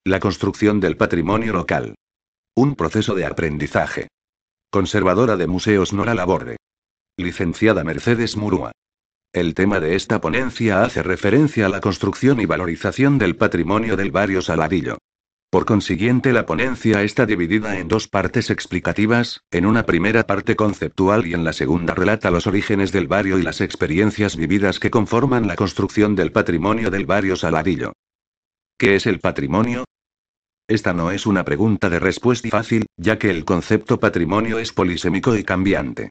La construcción del patrimonio local. Un proceso de aprendizaje. Conservadora de museos Nora Laborde. Licenciada Mercedes Murúa. El tema de esta ponencia hace referencia a la construcción y valorización del patrimonio del barrio Saladillo. Por consiguiente, la ponencia está dividida en dos partes explicativas, en una primera parte conceptual y en la segunda relata los orígenes del barrio y las experiencias vividas que conforman la construcción del patrimonio del barrio Saladillo. ¿Qué es el patrimonio? Esta no es una pregunta de respuesta fácil, ya que el concepto patrimonio es polisémico y cambiante.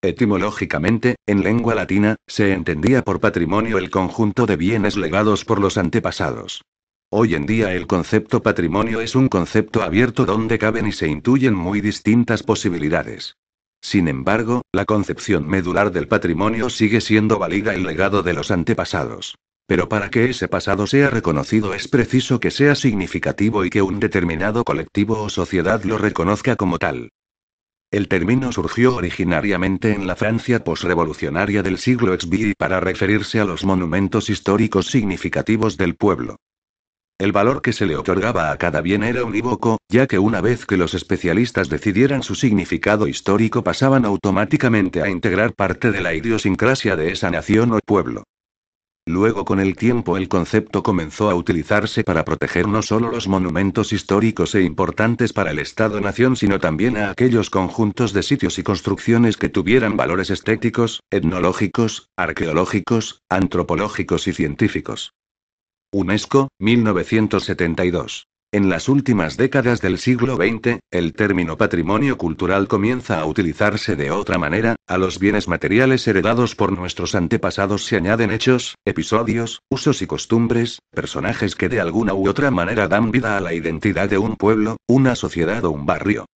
Etimológicamente, en lengua latina, se entendía por patrimonio el conjunto de bienes legados por los antepasados. Hoy en día el concepto patrimonio es un concepto abierto donde caben y se intuyen muy distintas posibilidades. Sin embargo, la concepción medular del patrimonio sigue siendo válida el legado de los antepasados. Pero para que ese pasado sea reconocido es preciso que sea significativo y que un determinado colectivo o sociedad lo reconozca como tal. El término surgió originariamente en la Francia posrevolucionaria del siglo XVI para referirse a los monumentos históricos significativos del pueblo. El valor que se le otorgaba a cada bien era unívoco, ya que una vez que los especialistas decidieran su significado histórico pasaban automáticamente a integrar parte de la idiosincrasia de esa nación o pueblo. Luego con el tiempo el concepto comenzó a utilizarse para proteger no solo los monumentos históricos e importantes para el Estado-nación sino también a aquellos conjuntos de sitios y construcciones que tuvieran valores estéticos, etnológicos, arqueológicos, antropológicos y científicos. UNESCO, 1972. En las últimas décadas del siglo XX, el término patrimonio cultural comienza a utilizarse de otra manera, a los bienes materiales heredados por nuestros antepasados se añaden hechos, episodios, usos y costumbres, personajes que de alguna u otra manera dan vida a la identidad de un pueblo, una sociedad o un barrio.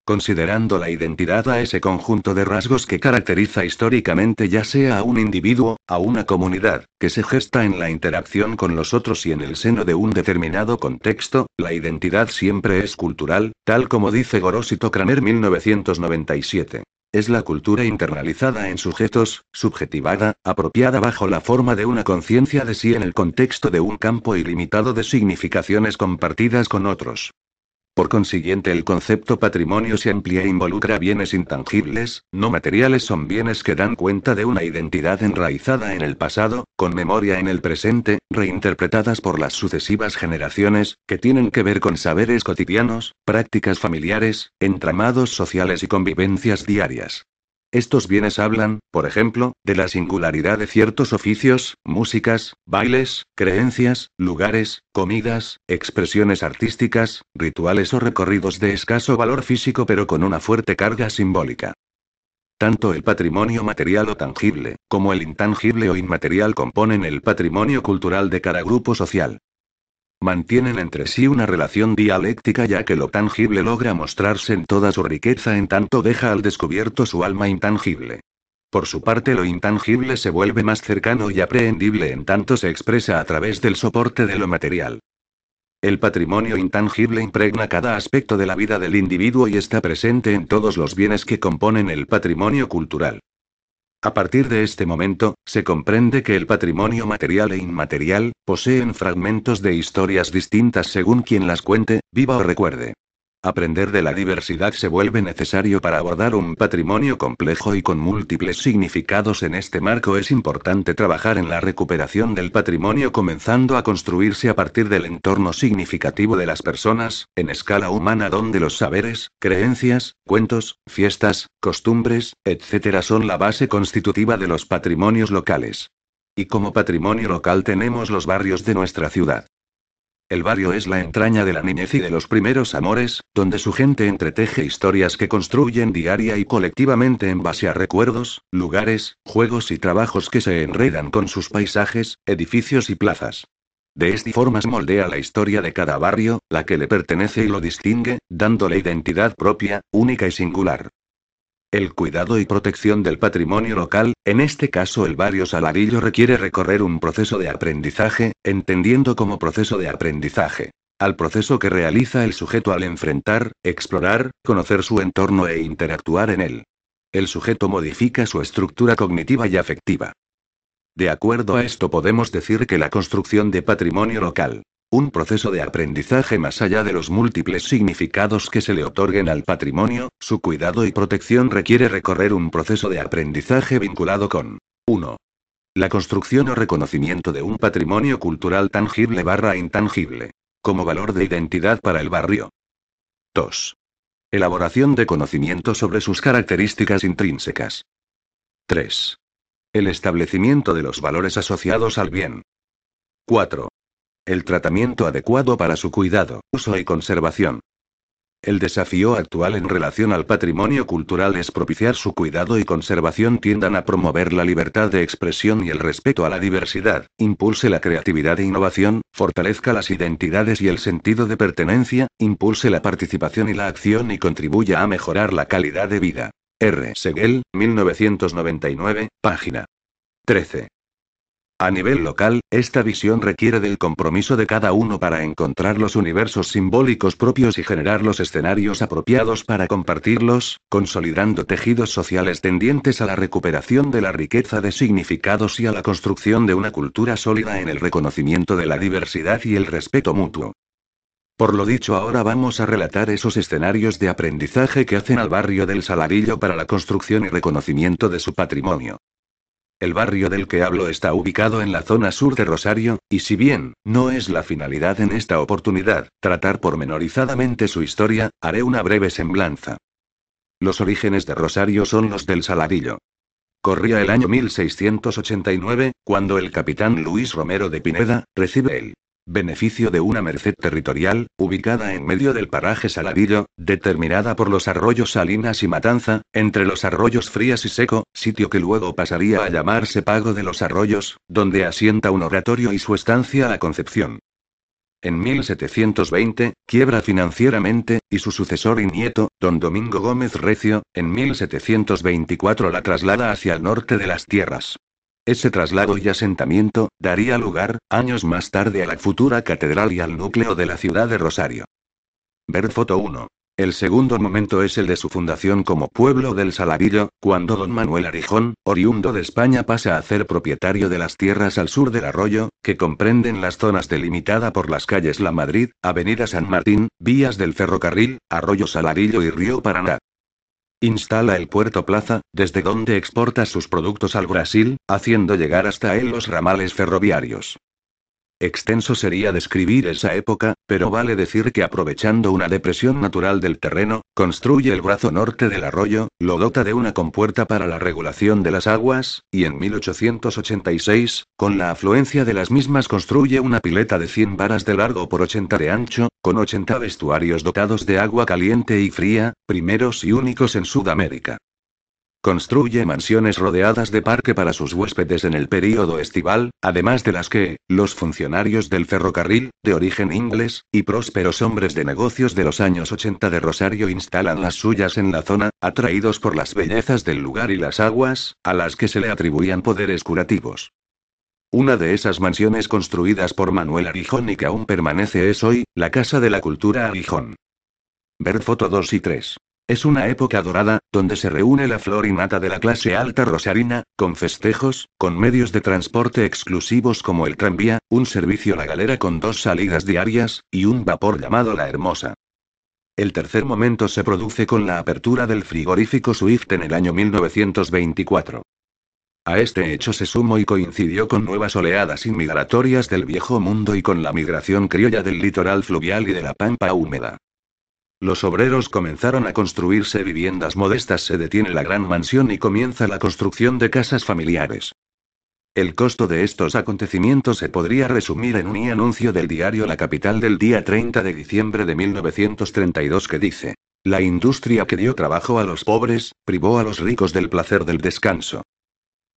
Considerando la identidad a ese conjunto de rasgos que caracteriza históricamente ya sea a un individuo, a una comunidad, que se gesta en la interacción con los otros y en el seno de un determinado contexto, la identidad siempre es cultural, tal como dice Gorosito Kramer 1997. Es la cultura internalizada en sujetos, subjetivada, apropiada bajo la forma de una conciencia de sí en el contexto de un campo ilimitado de significaciones compartidas con otros. Por consiguiente, el concepto patrimonio se amplía e involucra bienes intangibles, no materiales, son bienes que dan cuenta de una identidad enraizada en el pasado, con memoria en el presente, reinterpretadas por las sucesivas generaciones, que tienen que ver con saberes cotidianos, prácticas familiares, entramados sociales y convivencias diarias. Estos bienes hablan, por ejemplo, de la singularidad de ciertos oficios, músicas, bailes, creencias, lugares, comidas, expresiones artísticas, rituales o recorridos de escaso valor físico pero con una fuerte carga simbólica. Tanto el patrimonio material o tangible, como el intangible o inmaterial componen el patrimonio cultural de cada grupo social. Mantienen entre sí una relación dialéctica ya que lo tangible logra mostrarse en toda su riqueza en tanto deja al descubierto su alma intangible. Por su parte lo intangible se vuelve más cercano y aprehendible en tanto se expresa a través del soporte de lo material. El patrimonio intangible impregna cada aspecto de la vida del individuo y está presente en todos los bienes que componen el patrimonio cultural. A partir de este momento, se comprende que el patrimonio material e inmaterial, poseen fragmentos de historias distintas según quien las cuente, viva o recuerde. Aprender de la diversidad se vuelve necesario para abordar un patrimonio complejo y con múltiples significados. En este marco es importante trabajar en la recuperación del patrimonio comenzando a construirse a partir del entorno significativo de las personas, en escala humana donde los saberes, creencias, cuentos, fiestas, costumbres, etc. son la base constitutiva de los patrimonios locales. Y como patrimonio local tenemos los barrios de nuestra ciudad. El barrio es la entraña de la niñez y de los primeros amores, donde su gente entreteje historias que construyen diaria y colectivamente en base a recuerdos, lugares, juegos y trabajos que se enredan con sus paisajes, edificios y plazas. De esta forma se moldea la historia de cada barrio, la que le pertenece y lo distingue, dándole identidad propia, única y singular. El cuidado y protección del patrimonio local, en este caso el barrio Saladillo, requiere recorrer un proceso de aprendizaje, entendiendo como proceso de aprendizaje al proceso que realiza el sujeto al enfrentar, explorar, conocer su entorno e interactuar en él. El sujeto modifica su estructura cognitiva y afectiva. De acuerdo a esto podemos decir que la construcción de patrimonio local Un proceso de aprendizaje más allá de los múltiples significados que se le otorguen al patrimonio, su cuidado y protección requiere recorrer un proceso de aprendizaje vinculado con 1. La construcción o reconocimiento de un patrimonio cultural tangible/intangible, como valor de identidad para el barrio. 2. Elaboración de conocimiento sobre sus características intrínsecas. 3. El establecimiento de los valores asociados al bien. 4. El tratamiento adecuado para su cuidado, uso y conservación. El desafío actual en relación al patrimonio cultural es propiciar su cuidado y conservación tiendan a promover la libertad de expresión y el respeto a la diversidad, impulse la creatividad e innovación, fortalezca las identidades y el sentido de pertenencia, impulse la participación y la acción y contribuya a mejorar la calidad de vida. R. Seguel, 1999, página 13. A nivel local, esta visión requiere del compromiso de cada uno para encontrar los universos simbólicos propios y generar los escenarios apropiados para compartirlos, consolidando tejidos sociales tendientes a la recuperación de la riqueza de significados y a la construcción de una cultura sólida en el reconocimiento de la diversidad y el respeto mutuo. Por lo dicho, ahora vamos a relatar esos escenarios de aprendizaje que hacen al barrio del Saladillo para la construcción y reconocimiento de su patrimonio. El barrio del que hablo está ubicado en la zona sur de Rosario, y si bien no es la finalidad en esta oportunidad tratar pormenorizadamente su historia, haré una breve semblanza. Los orígenes de Rosario son los del Saladillo. Corría el año 1689, cuando el capitán Luis Romero de Pineda recibe el beneficio de una merced territorial, ubicada en medio del paraje Saladillo, determinada por los arroyos Salinas y Matanza, entre los arroyos Frías y Seco, sitio que luego pasaría a llamarse Pago de los Arroyos, donde asienta un oratorio y su estancia a Concepción. En 1720, quiebra financieramente, y su sucesor y nieto, don Domingo Gómez Recio, en 1724 la traslada hacia el norte de las tierras. Ese traslado y asentamiento daría lugar, años más tarde, a la futura catedral y al núcleo de la ciudad de Rosario. Ver foto 1. El segundo momento es el de su fundación como pueblo del Saladillo, cuando don Manuel Arijón, oriundo de España, pasa a ser propietario de las tierras al sur del arroyo, que comprenden las zonas delimitada por las calles La Madrid, Avenida San Martín, vías del ferrocarril, Arroyo Saladillo y Río Paraná. Instala el puerto Plaza, desde donde exporta sus productos al Brasil, haciendo llegar hasta él los ramales ferroviarios. Extenso sería describir esa época, pero vale decir que aprovechando una depresión natural del terreno, construye el brazo norte del arroyo, lo dota de una compuerta para la regulación de las aguas, y en 1886, con la afluencia de las mismas construye una pileta de 100 varas de largo por 80 de ancho, con 80 vestuarios dotados de agua caliente y fría, primeros y únicos en Sudamérica. Construye mansiones rodeadas de parque para sus huéspedes en el período estival, además de las que, los funcionarios del ferrocarril, de origen inglés, y prósperos hombres de negocios de los años 80 de Rosario instalan las suyas en la zona, atraídos por las bellezas del lugar y las aguas, a las que se le atribuían poderes curativos. Una de esas mansiones construidas por Manuel Arijón y que aún permanece es hoy, la Casa de la Cultura Arijón. Ver foto 2 y 3. Es una época dorada, donde se reúne la flor y nata de la clase alta rosarina, con festejos, con medios de transporte exclusivos como el tranvía, un servicio La Galera con 2 salidas diarias, y un vapor llamado La Hermosa. El tercer momento se produce con la apertura del frigorífico Swift en el año 1924. A este hecho se sumó y coincidió con nuevas oleadas inmigratorias del Viejo Mundo y con la migración criolla del litoral fluvial y de la pampa húmeda. Los obreros comenzaron a construirse viviendas modestas, se detiene la gran mansión y comienza la construcción de casas familiares. El costo de estos acontecimientos se podría resumir en un anuncio del diario La Capital del día 30 de diciembre de 1932 que dice: la industria que dio trabajo a los pobres, privó a los ricos del placer del descanso.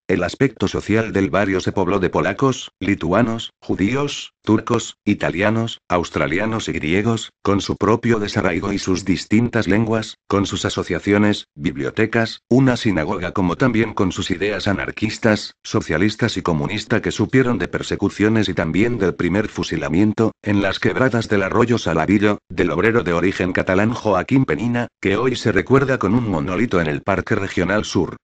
El aspecto social del barrio se pobló de polacos, lituanos, judíos, turcos, italianos, australianos y griegos, con su propio desarraigo y sus distintas lenguas, con sus asociaciones, bibliotecas, una sinagoga, como también con sus ideas anarquistas, socialistas y comunista que supieron de persecuciones y también del primer fusilamiento, en las quebradas del arroyo Saladillo, del obrero de origen catalán Joaquín Penina, que hoy se recuerda con un monolito en el Parque Regional Sur.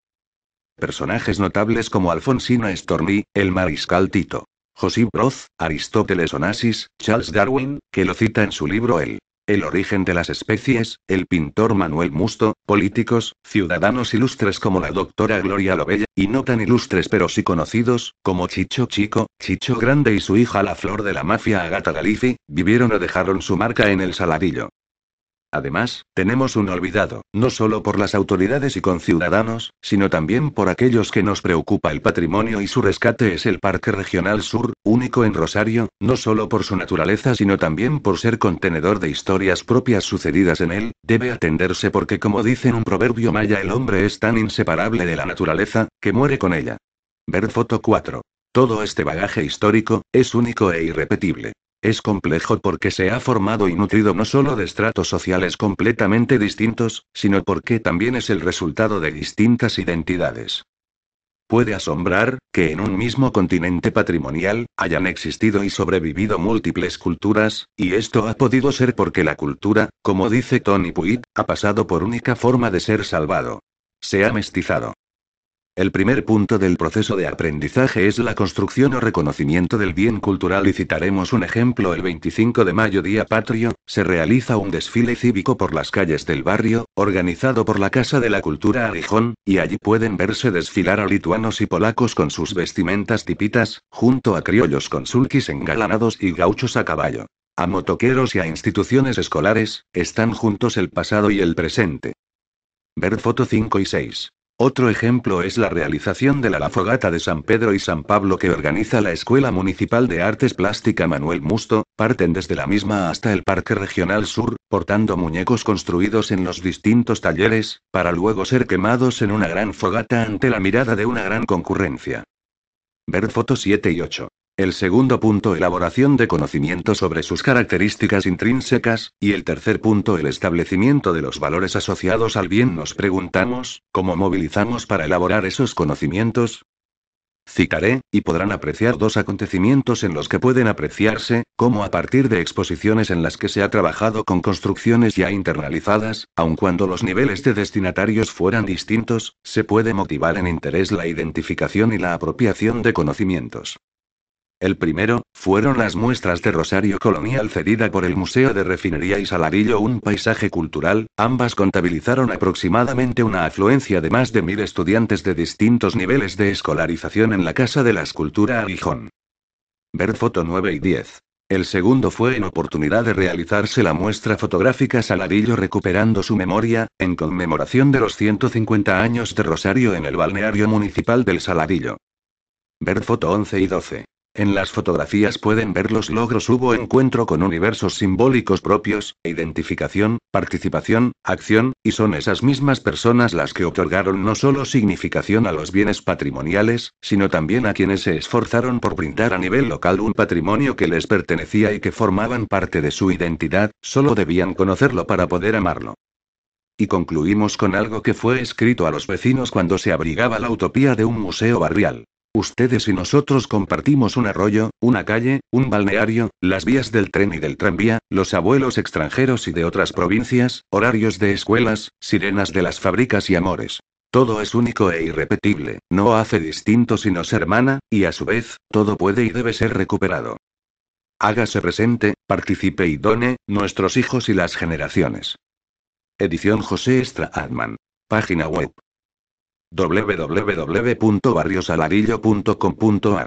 Personajes notables como Alfonsina Storni, el mariscal Tito Josip Broz, Aristóteles Onassis, Charles Darwin, que lo cita en su libro El origen de las especies, el pintor Manuel Musto, políticos, ciudadanos ilustres como la doctora Gloria Lovella, y no tan ilustres pero sí conocidos, como Chicho Chico, Chicho Grande y su hija la flor de la mafia Agatha Galifi, vivieron o dejaron su marca en el Saladillo. Además, tenemos un olvidado, no solo por las autoridades y conciudadanos, sino también por aquellos que nos preocupa el patrimonio y su rescate es el Parque Regional Sur, único en Rosario, no solo por su naturaleza sino también por ser contenedor de historias propias sucedidas en él, debe atenderse porque como dice un proverbio maya el hombre es tan inseparable de la naturaleza, que muere con ella. Ver foto 4. Todo este bagaje histórico, es único e irrepetible. Es complejo porque se ha formado y nutrido no solo de estratos sociales completamente distintos, sino porque también es el resultado de distintas identidades. Puede asombrar, que en un mismo continente patrimonial, hayan existido y sobrevivido múltiples culturas, y esto ha podido ser porque la cultura, como dice Tony Puig, ha pasado por única forma de ser salvado. Se ha mestizado. El primer punto del proceso de aprendizaje es la construcción o reconocimiento del bien cultural y citaremos un ejemplo. El 25 de mayo, Día Patrio, se realiza un desfile cívico por las calles del barrio, organizado por la Casa de la Cultura Gijón, y allí pueden verse desfilar a lituanos y polacos con sus vestimentas típicas, junto a criollos con sulkis engalanados y gauchos a caballo. A motoqueros y a instituciones escolares, están juntos el pasado y el presente. Ver foto 5 y 6. Otro ejemplo es la realización de la fogata de San Pedro y San Pablo que organiza la Escuela Municipal de Artes Plástica Manuel Musto, parten desde la misma hasta el Parque Regional Sur, portando muñecos construidos en los distintos talleres, para luego ser quemados en una gran fogata ante la mirada de una gran concurrencia. Ver fotos 7 y 8. El segundo punto, elaboración de conocimiento sobre sus características intrínsecas, y el tercer punto, el establecimiento de los valores asociados al bien. Nos preguntamos, ¿cómo movilizamos para elaborar esos conocimientos? Citaré, y podrán apreciar dos acontecimientos en los que pueden apreciarse, cómo a partir de exposiciones en las que se ha trabajado con construcciones ya internalizadas, aun cuando los niveles de destinatarios fueran distintos, se puede motivar en interés la identificación y la apropiación de conocimientos. El primero, fueron las muestras de Rosario Colonial cedida por el Museo de Refinería y Saladillo, un paisaje cultural, ambas contabilizaron aproximadamente una afluencia de más de 1000 estudiantes de distintos niveles de escolarización en la Casa de la Escultura Gijón. Ver foto 9 y 10. El segundo fue en oportunidad de realizarse la muestra fotográfica Saladillo recuperando su memoria, en conmemoración de los 150 años de Rosario en el balneario municipal del Saladillo. Ver foto 11 y 12. En las fotografías pueden ver los logros. Hubo encuentro con universos simbólicos propios, identificación, participación, acción, y son esas mismas personas las que otorgaron no solo significación a los bienes patrimoniales, sino también a quienes se esforzaron por brindar a nivel local un patrimonio que les pertenecía y que formaban parte de su identidad, solo debían conocerlo para poder amarlo. Y concluimos con algo que fue escrito a los vecinos cuando se abrigaba la utopía de un museo barrial. Ustedes y nosotros compartimos un arroyo, una calle, un balneario, las vías del tren y del tranvía, los abuelos extranjeros y de otras provincias, horarios de escuelas, sirenas de las fábricas y amores. Todo es único e irrepetible, no hace distinto sino se hermana, y a su vez, todo puede y debe ser recuperado. Hágase presente, participe y done, nuestros hijos y las generaciones. Edición José Straatman. Página web www.barriosaladillo.com.ar